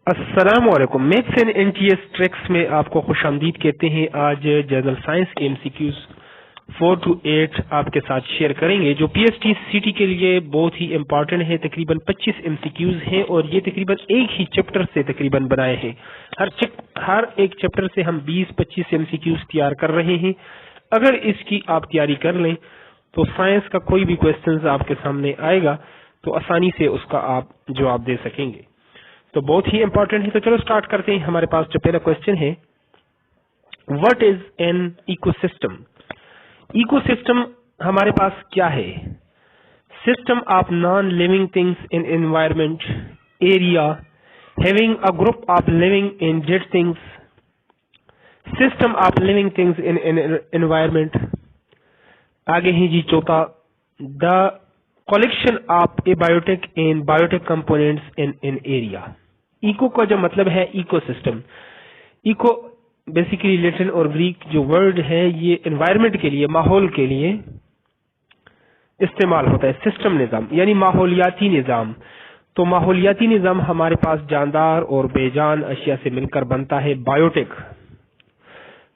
अस्सलामुअलैकुम। Maths and NTS tricks में आपको खुशामदीद कहते हैं। आज जनरल साइंस के एमसीक्यूज 4 to 8 आपके साथ शेयर करेंगे जो पीएसटी सीटी के लिए बहुत ही इंपॉर्टेंट है। तकरीबन 25 एमसीक्यूज हैं और ये तकरीबन एक ही चैप्टर से तकरीबन बनाए हैं। हर एक चैप्टर से हम 20-25 एमसीक्यूज तैयार कर रहे हैं। अगर इसकी आप तैयारी कर लें तो साइंस का कोई भी क्वेश्चन आपके सामने आएगा तो आसानी से उसका आप जवाब दे सकेंगे। तो बहुत ही इंपॉर्टेंट है। तो चलो स्टार्ट करते हैं। हमारे पास जो पहला क्वेश्चन है, what is an ecosystem. Ecosystem हमारे पास क्या है? System of non living things in environment area having a group of living in dead things. System of living things in environment. आगे ही जी चौथा, the collection of abiotic and biotic components in an area. Eco का जो मतलब है ecosystem. Eco basically Latin और Greek जो वर्ड है ये एनवायरनमेंट के लिए, माहौल के लिए इस्तेमाल होता है। सिस्टम निजाम यानी माहौलियाती निजाम। तो माहौलियाती निजाम हमारे पास जानदार और बेजान अशिया से मिलकर बनता है बायोटिक।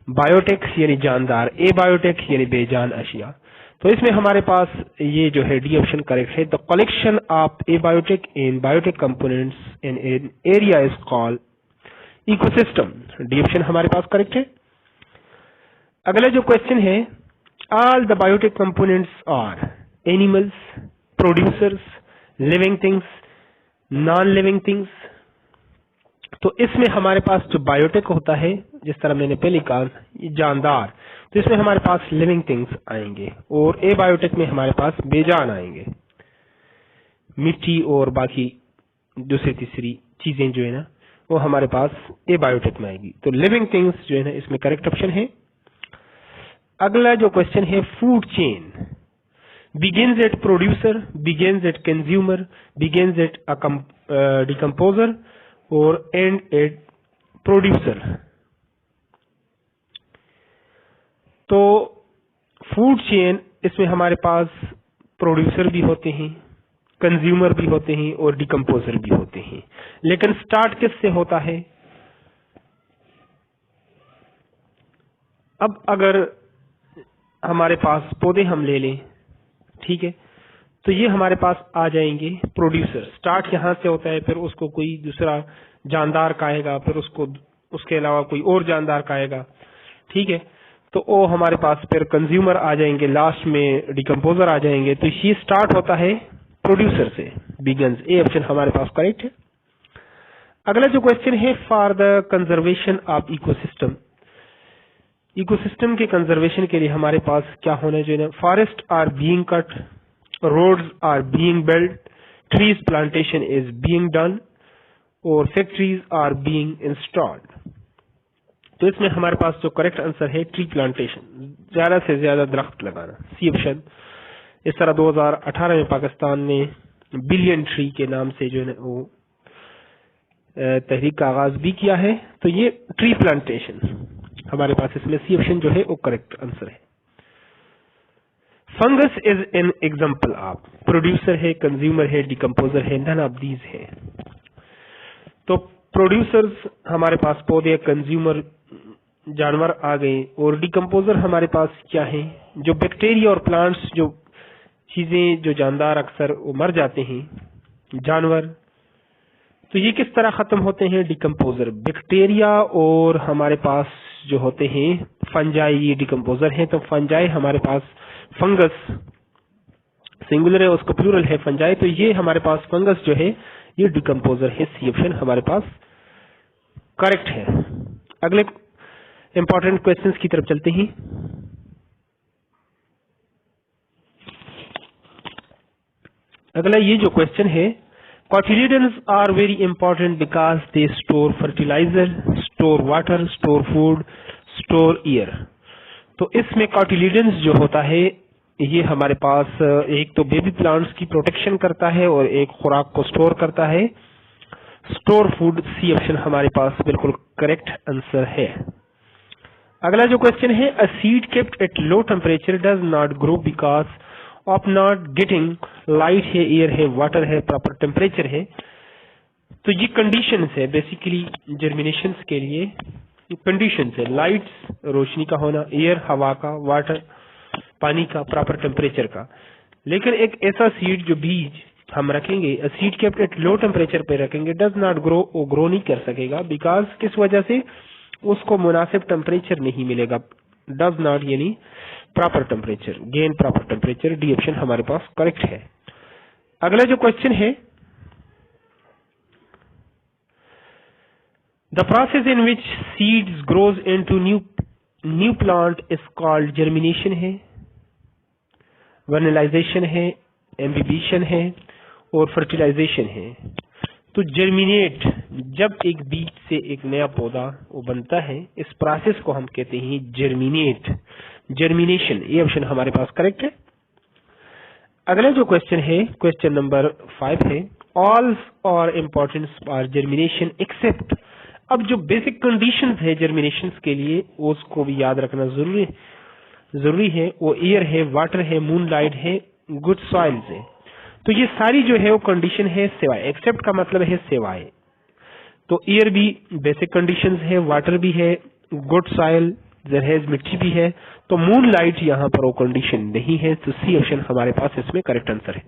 बायोटिक यानी जानदार, एबायोटिक यानी बेजान अशिया। तो इसमें हमारे पास ये जो है डी ऑप्शन करेक्ट है। The collection of abiotic and biotic components in an area is called ecosystem. D option हमारे पास करेक्ट है। अगला जो क्वेश्चन है, all the biotic components are animals, producers, living things, non living things. तो इसमें हमारे पास जो बायोटिक होता है, जिस तरह मैंने पहले कहा, ये जानदार, तो इसमें हमारे पास लिविंग थिंग्स आएंगे और एबायोटिक में हमारे पास बेजान आएंगे। मिट्टी और बाकी दूसरी तीसरी चीजें जो है ना वो हमारे पास एबायोटिक में आएगी। तो लिविंग थिंग्स जो है ना इसमें करेक्ट ऑप्शन है। अगला जो क्वेश्चन है, food chain begins at producer, begins at consumer, begins at decomposer और एंड एट प्रोड्यूसर। तो फूड चेन इसमें हमारे पास प्रोड्यूसर भी होते हैं, कंज्यूमर भी होते हैं और डिकम्पोजर भी होते हैं। लेकिन स्टार्ट किससे होता है? अब अगर हमारे पास पौधे हम ले लें, ठीक है, तो ये हमारे पास आ जाएंगे प्रोड्यूसर। स्टार्ट यहां से होता है, फिर उसको कोई दूसरा जानदार खाएगा, फिर उसको उसके अलावा कोई और जानदार खाएगा, ठीक है। तो वो हमारे पास फिर कंज्यूमर आ जाएंगे, लास्ट में डिकम्पोजर आ जाएंगे। तो ये स्टार्ट होता है प्रोड्यूसर से, बिगन्स। ए ऑप्शन हमारे पास करेक्ट है। अगला जो क्वेश्चन है, for the conservation of ecosystem. Ecosystem के कंजर्वेशन के लिए हमारे पास क्या होना चाहिए? Forest are being cut, roads are being built, trees plantation is being done और फैक्ट्रीज आर बीइंग इंस्टॉल्ड। तो इसमें हमारे पास जो करेक्ट आंसर है ट्री प्लांटेशन, ज्यादा से ज्यादा दरख्त लगाना, सी ऑप्शन। इस तरह 2018 में पाकिस्तान ने बिलियन ट्री के नाम से जो है वो तहरीक का आगाज भी किया है। तो ये ट्री प्लांटेशन हमारे पास, इसमें सी ऑप्शन जो है वो करेक्ट आंसर है। Fungus is an example of. Producer है, कंज्यूमर है, डिकम्पोजर है, नन ऑफ दीज है। तो प्रोड्यूसर्स हमारे पास पौधे, कंज्यूमर जानवर आ गए और डिकम्पोजर हमारे पास क्या है? जो बैक्टीरिया और प्लांट्स, जो चीजें जो जानदार अक्सर वो मर जाते हैं, जानवर। तो ये किस तरह खत्म होते हैं? डिकम्पोजर। बैक्टीरिया और हमारे पास जो होते हैं फंजाई, ये डिकम्पोजर हैं। तो फंजाई हमारे पास, फंगस सिंगुलर है, उसका प्लूरल है फंजाई। तो ये हमारे पास फंगस जो है ये डिकम्पोजर है। सी ऑप्शन हमारे पास करेक्ट है। अगले इंपॉर्टेंट क्वेश्चंस की तरफ चलते हैं। अगला ये जो क्वेश्चन है, cotyledons are very important because they store fertiliser, store water, store food, store air. तो इसमें कॉटिलिडन्स जो होता है ये हमारे पास एक तो बेबी प्लांट्स की प्रोटेक्शन करता है और एक खुराक को स्टोर करता है। स्टोर फूड, सी ऑप्शन हमारे पास बिल्कुल करेक्ट आंसर है। अगला जो क्वेश्चन है, a seed kept at low temperature does not grow because of not getting light है, एयर है, वाटर है, प्रॉपर टेम्परेचर है। तो ये कंडीशंस है बेसिकली जर्मिनेशंस के लिए। कंडीशंस है लाइट्स रोशनी का होना, एयर हवा का, वाटर पानी का, प्रॉपर टेम्परेचर का। लेकिन एक ऐसा सीड जो बीज हम रखेंगे, seed kept at low temperature पे रखेंगे, डज नॉट ग्रो, वो ग्रो नहीं कर सकेगा। बिकॉज किस वजह से? उसको मुनासिब टेम्परेचर नहीं मिलेगा। डज नॉट यानी proper temperature, gain proper temperature. D option हमारे पास करेक्ट है। अगला जो क्वेश्चन है, the process in which seeds grows into new plant is called germination है, वर्नलाइजेशन है, एम्बिबिशन है और फर्टिलाइजेशन है। तो जर्मिनेट, जब एक बीज से एक नया पौधा वो बनता है, इस प्रोसेस को हम कहते हैं जर्मिनेट, जर्मिनेशन। ये ऑप्शन हमारे पास करेक्ट है। अगला जो क्वेश्चन है, क्वेश्चन नंबर 5 है, ऑल और इम्पोर्टेंस फॉर जर्मिनेशन एक्सेप्ट। अब जो बेसिक कंडीशंस है जर्मिनेशन के लिए उसको भी याद रखना जरूरी है। वो एयर है, वाटर है, मूनलाइट है, गुड सॉइल्स है। तो ये सारी जो है वो कंडीशन है सिवाय, एक्सेप्ट का मतलब है सिवाय। तो एयर भी बेसिक कंडीशंस है, वाटर भी है, गुड सॉइल जरहेज मिट्टी भी है। तो मूनलाइट यहाँ पर वो कंडीशन नहीं है। तो सी ऑप्शन हमारे पास इसमें करेक्ट आंसर है।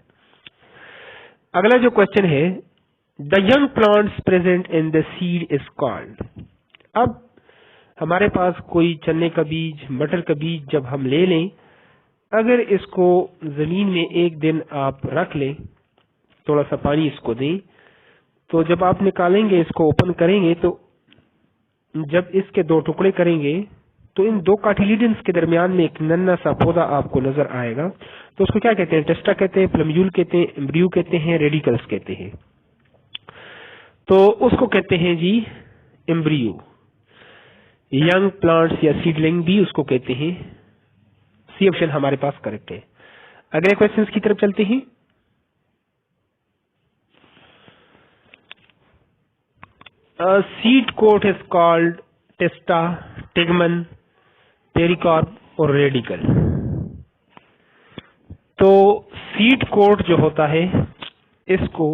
अगला जो क्वेश्चन है, the young plants present in the seed is called. अब हमारे पास कोई चने का बीज, मटर का बीज जब हम ले लें, अगर इसको जमीन में एक दिन आप रख लें, थोड़ा सा पानी इसको दें, तो जब आप निकालेंगे, इसको ओपन करेंगे, तो जब इसके 2 टुकड़े करेंगे तो इन 2 कार्टिलेजन्स के दरमियान में एक नन्हा सा पौधा आपको नजर आएगा। तो उसको क्या कहते हैं? टेस्टा कहते हैं, प्लम्यूल कहते हैं, एम्ब्रियो कहते हैं, रेडिकल्स कहते हैं। तो उसको कहते हैं जी एम्ब्रियो। यंग प्लांट्स या सीडलिंग भी उसको कहते हैं। सी ऑप्शन हमारे पास करेक्ट है। अगले क्वेश्चंस की तरफ चलते हैं। Seed coat is called testa, tegmen, pericarp और रेडिकल। तो सीड कोट जो होता है, इसको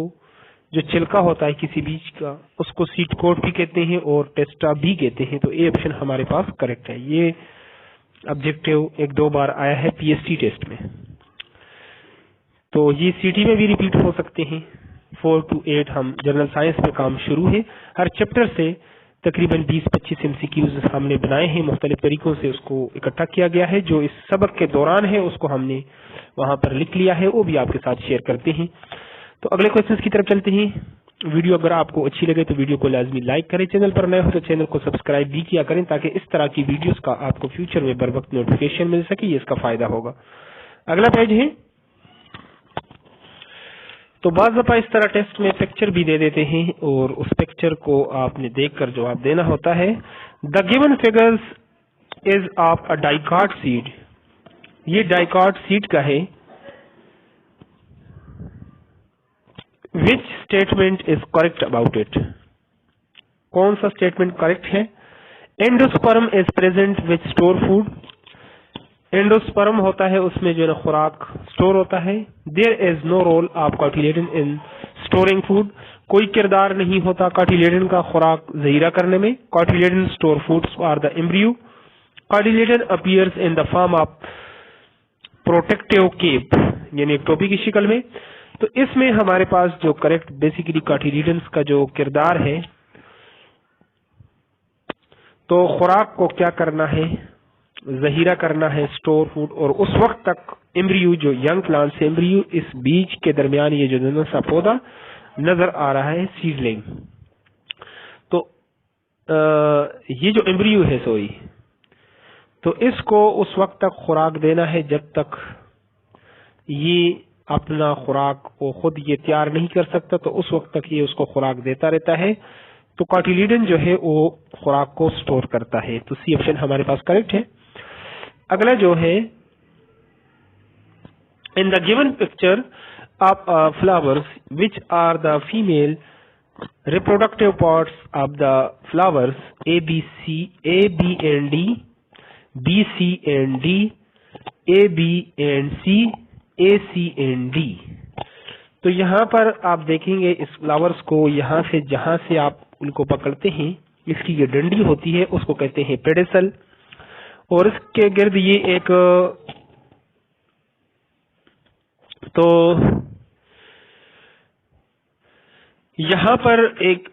जो छिलका होता है किसी बीज का, उसको सीड कोट भी कहते हैं और टेस्टा भी कहते हैं। तो ए ऑप्शन हमारे पास करेक्ट है। ये ऑब्जेक्टिव 1-2 बार आया है पीएसटी टेस्ट में, तो ये सीटी में भी रिपीट हो सकते हैं। 4 to 8 हम जनरल साइंस में काम शुरू है। हर चैप्टर से तकरीबन 20-25 एमसीक्यूज हमने बनाए हैं, मुख्तलिफ तरीकों से उसको इकट्ठा किया गया है। जो इस सबक के दौरान है उसको हमने वहां पर लिख लिया है, वो भी आपके साथ शेयर करते हैं। तो अगले क्वेश्चन की तरफ चलते हैं। वीडियो अगर आपको अच्छी लगे तो वीडियो को लाजमी लाइक करें, चैनल पर नए हो तो चैनल को सब्सक्राइब भी किया करें, ताकि इस तरह की वीडियोस का आपको फ्यूचर में बर वक्त नोटिफिकेशन मिल सके, ये इसका फायदा होगा। अगला पेज है, तो बाज़ दफा इस तरह टेस्ट में पिक्चर भी दे देते हैं और उस पिक्चर को आपने देखकर जवाब देना होता है। The given figures is of a dicot seed. ये डाइकॉट सीड का है। Which statement is correct about it? कौन सा स्टेटमेंट करेक्ट है? Endosperm is present which store food. Endosperm होता है, उसमें जो है खुराक स्टोर होता है। There is no role of cotyledon in storing food. कोई किरदार नहीं होता कार्टिलेजन का खुराक जहीरा करने में। Cotyledon store foods are the embryo. Cotyledon appears in the form of protective cap, यानी एक टोपी की शक्ल में। तो इसमें हमारे पास जो करेक्ट बेसिकली कार्टिलेजन्स का जो किरदार है, तो खुराक को क्या करना है? जहीरा करना है, स्टोर फूड। और उस वक्त तक एम्ब्रियो, जो यंग प्लांट से एम्ब्रियो, इस बीज के दरमियान ये जो नन्हा सा पौधा नजर आ रहा है, सीडलिंग। तो ये जो एम्ब्रियो है तो इसको उस वक्त तक खुराक देना है जब तक ये अपना खुराक को खुद ये तैयार नहीं कर सकता, तो उस वक्त तक ये उसको खुराक देता रहता है। तो कार्टिलेजन जो है वो खुराक को स्टोर करता है। तो सी ऑप्शन हमारे पास करेक्ट है। अगला जो है, in the given picture of flowers which are the female reproductive parts of the flowers A, B and D, B, C and D, A, B and C, A, C and D। तो यहाँ पर आप देखेंगे इस flowers को, यहाँ से जहां से आप उनको पकड़ते हैं इसकी ये डंडी होती है, उसको कहते हैं पेडेसल, और इसके गिर्द ये एक तो यहाँ पर एक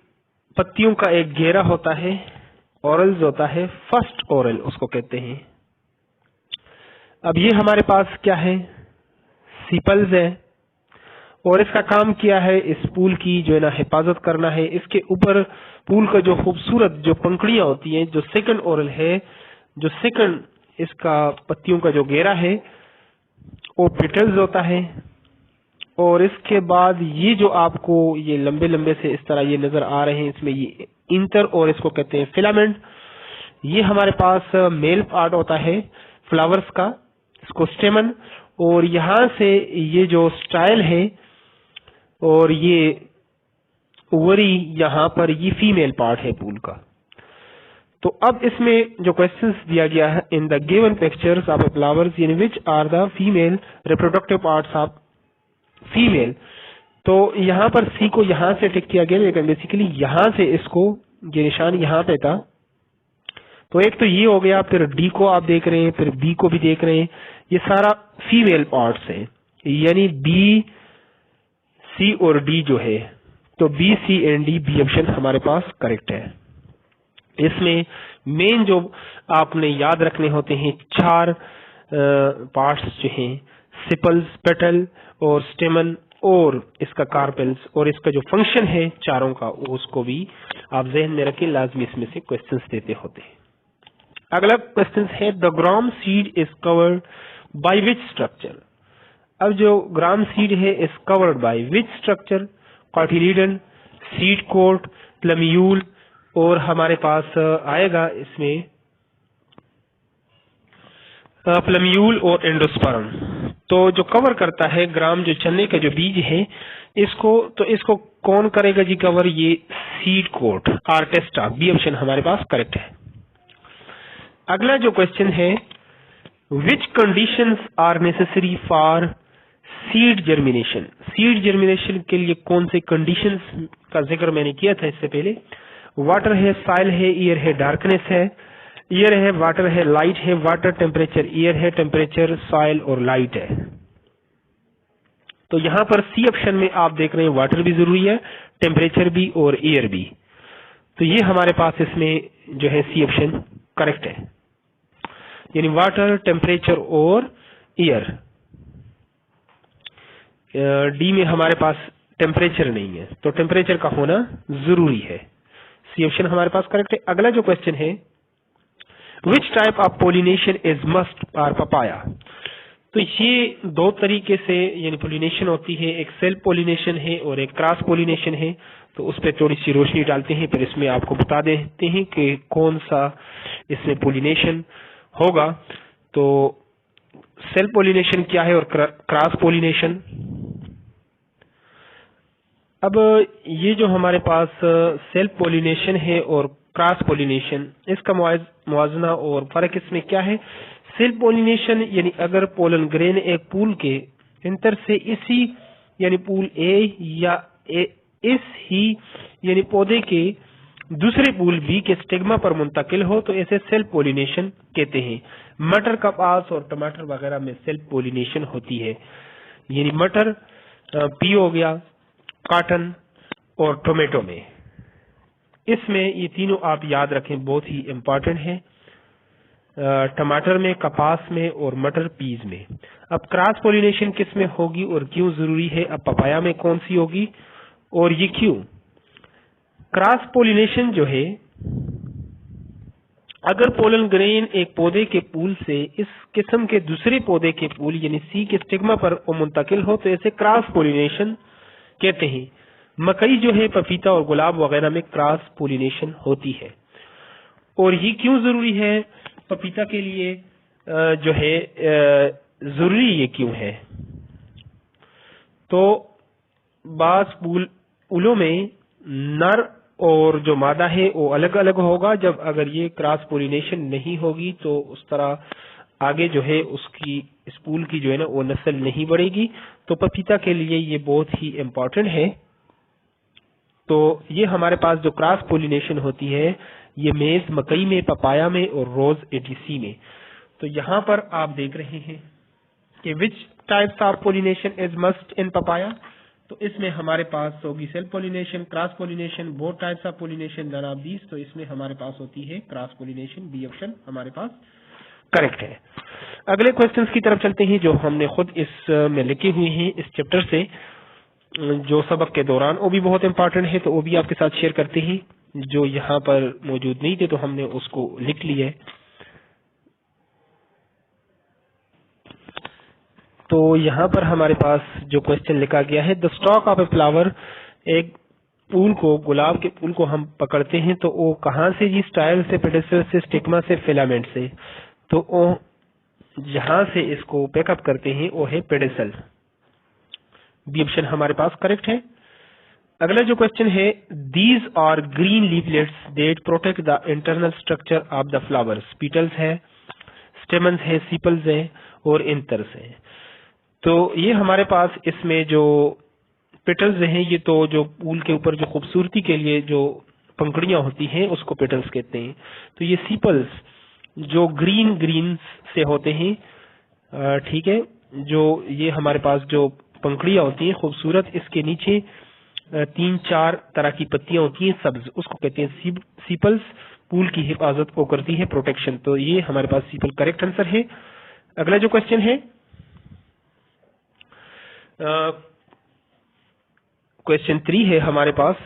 पत्तियों का एक घेरा होता है, ओरल्स होता है, फर्स्ट ओरल उसको कहते हैं। अब ये हमारे पास क्या है, सीपल्स है, और इसका काम क्या है, इस फूल की जो है ना हिफाजत करना है। इसके ऊपर फूल का जो खूबसूरत जो पंखड़ियां होती हैं, जो सेकंड ओरल है, जो सेकंड इसका पत्तियों का जो घेरा है वो पेटल्स होता है। और इसके बाद ये जो आपको ये लंबे लंबे से इस तरह ये नजर आ रहे हैं, इसमें ये इंटर और इसको कहते हैं फिलामेंट। ये हमारे पास मेल पार्ट होता है फ्लावर्स का, इसको स्टेमन, और यहाँ से ये जो स्टाइल है और ये ओवरी यहाँ पर ये फीमेल पार्ट है फूल का। तो अब इसमें जो क्वेश्चंस दिया गया है, in the given pictures of flowers in which are the female reproductive parts of female. तो यहाँ पर सी को यहाँ से टिक किया गया, लेकिन बेसिकली यहाँ से इसको ये निशान यहाँ पे था। तो एक तो ये हो गया, फिर डी को आप देख रहे हैं, फिर बी को भी देख रहे हैं, ये सारा फीमेल पार्ट्स है, यानी बी सी और डी जो है, तो B C and D, B option हमारे पास करेक्ट है। इसमें मेन जो आपने याद रखने होते हैं 4 पार्ट्स जो हैं, सिपल्स, पेटल और स्टेमन और इसका कार्पेल्स, और इसका जो फंक्शन है चारों का उसको भी आप जहन में रखें, लाजमी इसमें से क्वेश्चंस देते होते हैं। अगला क्वेश्चन है, the gram seed is covered by which structure. अब जो ग्राम सीड है is covered by which structure, cotyledon, seed coat, plumule, और हमारे पास आएगा इसमें प्लम्यूल और एंडोस्पर्म। तो जो कवर करता है ग्राम, जो चने का जो बीज है इसको, तो इसको कौन करेगा जी कवर, ये seed coat, or testa, B option हमारे पास करेक्ट है। अगला जो क्वेश्चन है, which conditions are necessary for seed germination. Seed germination के लिए कौन से कंडीशंस का जिक्र मैंने किया था इससे पहले। वाटर है, सॉइल है, एयर है, डार्कनेस है, एयर है, वाटर है, लाइट है, वाटर, टेम्परेचर, एयर है, टेम्परेचर, सॉइल और लाइट है। तो यहाँ पर सी ऑप्शन में आप देख रहे हैं वाटर भी जरूरी है, टेम्परेचर भी और एयर भी। तो ये हमारे पास इसमें जो है सी ऑप्शन करेक्ट है, यानी वाटर, टेम्परेचर और एयर। डी में हमारे पास टेम्परेचर नहीं है, तो टेम्परेचर का होना जरूरी है। सी ऑप्शन हमारे पास करेक्ट है। अगला जो क्वेश्चन है, which type of pollination is must for papaya. तो ये 2 तरीके से यानी पोलिनेशन होती है, एक सेल्फ पोलिनेशन है और एक क्रॉस पोलिनेशन है। तो उस पर थोड़ी सी रोशनी डालते हैं, फिर इसमें आपको बता देते हैं कि कौन सा इसमें पोलिनेशन होगा। तो सेल्फ पोलिनेशन क्या है और क्रॉस पोलिनेशन। अब ये जो हमारे पास सेल्फ पोलिनेशन है और क्रॉस पोलिनेशन, इसका मुआवजना और फर्क इसमें क्या है। सेल्फ पोलिनेशन यानी अगर पोलन ग्रेन एक फूल के इंतर से इसी यानी फूल ए या इस ही यानी पौधे के दूसरे फूल बी के स्टिग्मा पर मुंतकिल हो, तो इसे सेल्फ पोलिनेशन कहते हैं। मटर, कपास और टमाटर वगैरह में सेल्फ पोलिनेशन होती है, यानी मटर पी हो गया, कॉटन और टोमेटो में। इसमें ये तीनों आप याद रखें, बहुत ही इंपॉर्टेंट है। टमाटर में, कपास में और मटर पीज में। अब क्रॉस पोलिनेशन किस में होगी और क्यों जरूरी है, अब पपाया में कौन सी होगी और ये क्यों। क्रॉस पोलिनेशन जो है, अगर पोलन ग्रेन एक पौधे के फूल से इस किस्म के दूसरे पौधे के फूल यानी सी के स्टिग्मा पर मुंतकिल हो, तो इसे क्रॉस पोलिनेशन कहते हैं। मकई जो है, पपीता और गुलाब वगैरह में क्रॉस पोलिनेशन होती है। और ये क्यों जरूरी है पपीता के लिए, जो है जरूरी ये क्यों है। तो बाज फूलों में नर और जो मादा है वो अलग अलग होगा, जब अगर ये क्रॉस पोलिनेशन नहीं होगी तो उस तरह आगे जो है उसकी स्पूल की जो है ना वो नस्ल नहीं बढ़ेगी। तो पपीता के लिए ये बहुत ही इम्पोर्टेंट है। तो ये हमारे पास जो क्रॉस पोलिनेशन होती है ये मेज, मकई में, पपाया में और रोज एटीसी में। तो यहाँ पर आप देख रहे हैं कि which types of pollination is must in papaya. तो इसमें हमारे पास होगी self pollination, cross pollination, both types of pollination, none of these. तो इसमें हमारे पास होती है क्रॉस पोलिनेशन, बी ऑप्शन हमारे पास करेक्ट है। अगले क्वेश्चंस की तरफ चलते हैं जो हमने खुद इस में लिखे हुए हैं इस चैप्टर से, जो सबक के दौरान, वो भी बहुत इंपॉर्टेंट है। तो वो भी आपके साथ शेयर करते हैं, जो यहाँ पर मौजूद नहीं थे तो हमने उसको लिख लिया है। तो यहाँ पर हमारे पास जो क्वेश्चन लिखा गया है, the stock of a flower, एक फूल को, गुलाब के फूल को हम पकड़ते हैं तो वो कहाँ से जी? स्टाइल से, पेडिसल से, स्टिग्मा से, फिलामेंट से। तो वो जहां से इसको पैकअप करते हैं वो है पेडिसल। बी ऑप्शन हमारे पास करेक्ट है। अगला जो क्वेश्चन है, these are green leaflets that protect the internal structure of the flowers. Petals है, स्टेमन्स है, सीपल्स है और इंटर्स है। तो ये हमारे पास इसमें जो पेटल्स हैं, ये तो जो फूल के ऊपर जो खूबसूरती के लिए जो पंखुड़ियां होती हैं उसको पेटल्स कहते हैं। तो ये सीपल्स जो ग्रीन से होते हैं, ठीक है, जो ये हमारे पास जो पंखुड़ियां होती हैं खूबसूरत, इसके नीचे 3-4 तरह की पत्तियां होती हैं सब्ज, उसको कहते हैं सीपल्स। फूल की हिफाजत को करती है, प्रोटेक्शन। तो ये हमारे पास सीपल करेक्ट आंसर है। अगला जो क्वेश्चन है, क्वेश्चन 3 है हमारे पास,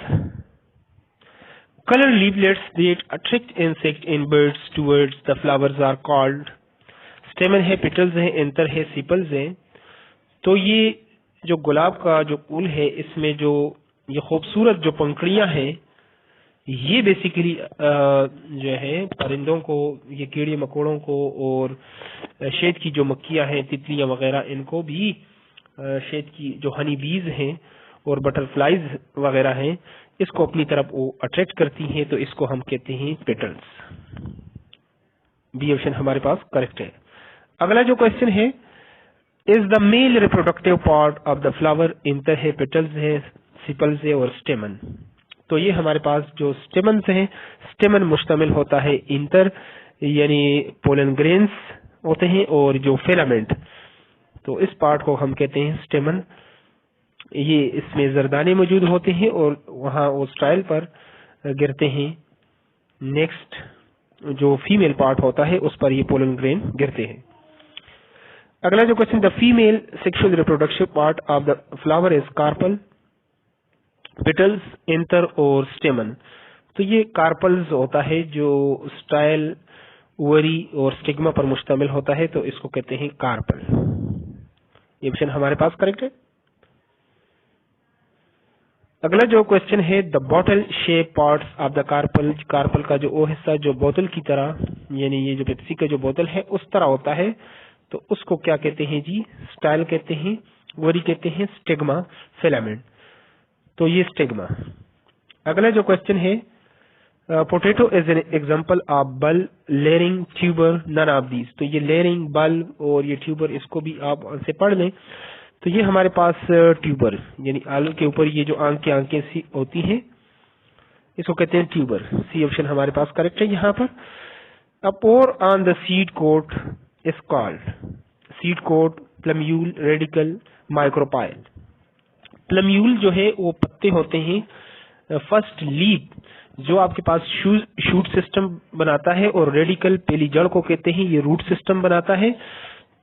colour leaflets that attract insect in birds towards the flowers are called. Stamen है, पेटल्स है, एंथर है, सीपल्स है। तो ये जो गुलाब का जो फूल है, इसमें जो ये खूबसूरत जो पंखुड़ियां हैं, ये बेसिकली जो है परिंदों को, ये कीड़े मकोड़ों को और शहद की जो मक्खियां हैं, तितलियां वगैरह, इनको भी शहद की जो हनी बीज हैं और बटरफ्लाइज वगैरह हैं, इसको अपनी तरफ वो अट्रैक्ट करती हैं। तो इसको हम कहते हैं पेटल्स। बी ऑप्शन हमारे पास करेक्ट है। अगला जो क्वेश्चन है, is the male reproductive part of the flower. Inter है, पेटल्स है, सीपल्स है और स्टेमन। तो ये हमारे पास जो स्टेमन है, स्टेमन मुश्तमिल होता है इंटर यानी पोलन ग्रेन्स होते हैं और जो फिलामेंट, तो इस पार्ट को हम कहते हैं स्टेमन। ये इसमें जरदाने मौजूद होते हैं और वहां वो स्टाइल पर गिरते हैं। नेक्स्ट जो फीमेल पार्ट होता है उस पर ये पोलन ग्रेन गिरते हैं। अगला जो question, the female sexual reproductive part of the flower is carpel, petals, anther और स्टेमन। तो ये कार्पल्स होता है जो स्टाइल, ओवरी और स्टिग्मा पर मुश्तमिल होता है, तो इसको कहते हैं कार्पल। ये ऑप्शन हमारे पास करेक्ट है। अगला जो क्वेश्चन है, the bottle shape parts of the carpel. Carpel का जो वो हिस्सा जो बोतल की तरह, यानी ये जो पेप्सी का जो बोतल है उस तरह होता है, तो उसको क्या कहते हैं जी? स्टाइल कहते हैं, ओवरी कहते हैं, स्टिग्मा, फिलामेंट। तो ये स्टिग्मा। अगला जो क्वेश्चन है, potato is an example of bulb, layering, tuber, none of these. तो ये लेयरिंग, बल्ब और ये ट्यूबर, इसको भी आप से पढ़ लें। तो ये हमारे पास ट्यूबर यानी आलू के ऊपर ये जो आंखें सी होती हैं, इसको कहते हैं ट्यूबर। सी ऑप्शन हमारे पास करेक्ट है यहाँ पर। A pore on the seed coat is called. Seed coat, plumule, radicle, micropyle. Plumule जो है वो पत्ते होते हैं, फर्स्ट लीफ जो आपके पास शूट सिस्टम बनाता है, और रेडिकल पहली जड़ को कहते हैं, ये रूट सिस्टम बनाता है।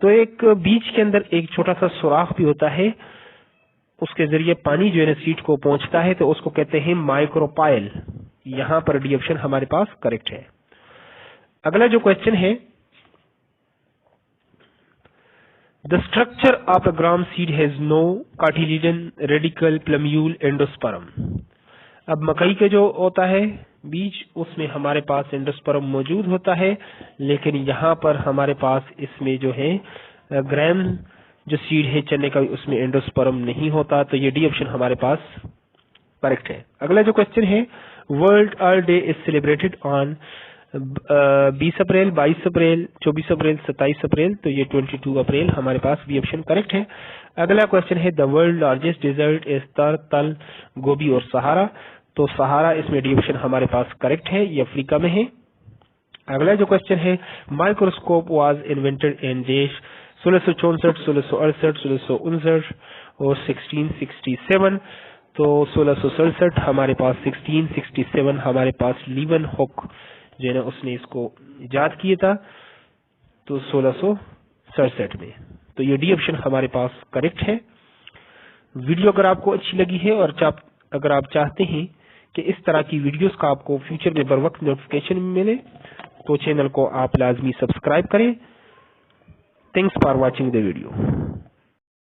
तो एक बीज के अंदर एक छोटा सा सुराख भी होता है, उसके जरिए पानी जो है सीड को पहुंचता है, तो उसको कहते हैं माइक्रोपाइल। यहाँ पर डी ऑप्शन हमारे पास करेक्ट है। अगला जो क्वेश्चन है, the structure of a gram seed has no cotyledon, radicle, plumule, endosperm. अब मकई के जो होता है बीज, उसमें हमारे पास एंडोस्पर्म मौजूद होता है, लेकिन यहाँ पर हमारे पास इसमें जो है ग्राम जो सीड है चने का, उसमें एंडोस्पर्म नहीं होता। तो ये डी ऑप्शन हमारे पास करेक्ट है। अगला जो क्वेश्चन है, world earth day is celebrated on. 20 अप्रैल, 22 अप्रैल, 24 अप्रैल, 27 अप्रैल, तो ये 22 अप्रैल हमारे पास बी ऑप्शन करेक्ट है। अगला क्वेश्चन है the world largest desert is Thar, Thal, गोबी और सहारा, तो सहारा इसमें डी ऑप्शन हमारे पास करेक्ट है, ये अफ्रीका में है। अगला जो क्वेश्चन है माइक्रोस्कोप वाज इन्वेंटेड इन देश 1664, 1668, 1659 और 1667, तो 1667 हमारे पास, 1667 हमारे पास लीवन हुक जो है ना उसने इसको इजाद किया था, तो 1667 में, तो ये डी ऑप्शन हमारे पास करेक्ट है। वीडियो अगर आपको अच्छी लगी है और अगर आप चाहते हैं कि इस तरह की वीडियोस का आपको फ्यूचर में बर वक्त नोटिफिकेशन मिले, तो चैनल को आप लाजमी सब्सक्राइब करें। Thanks for watching the video.